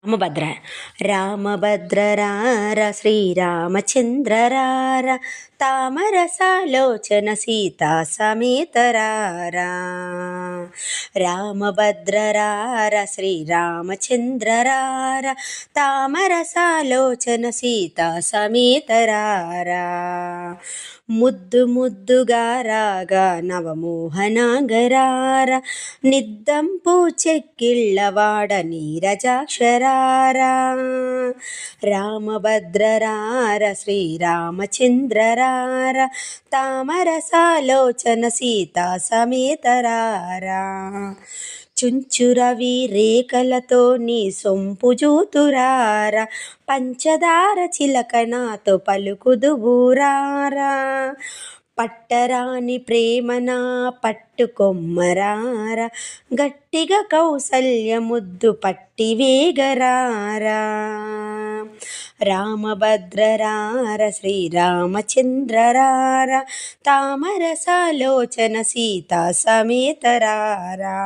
రామభద్ర రామభద్రరార శ్రీరామచంద్రరార తామరసాలోచన సీతా సమేతరారా రామభద్రరార శ్రీరామచంద్రరార తామరసాలోచన సీతా సమేతరారా ముద్దు ముద్దుగా రాగా నవమోహనాగరార నిద్దంపు చెక్కిళ్ళవాడ నీరజాక్షరారా రామభద్రరార శ్రీరామచంద్రరార తామరసాలోచన సీతా సమేతరారా చుంచురవి రేఖలతో నీ సొంపు జూతురార పంచదార చిలకనాతో పలుకుదుబూరారా పట్టరాని ప్రేమనా పట్టుకొమ్మరార గట్టిగా కౌసల్య ముద్దు పట్టి వేగరారా రామభద్రరార శ్రీరామచంద్రరార తామరసాలోచన సీతా సమేతరారా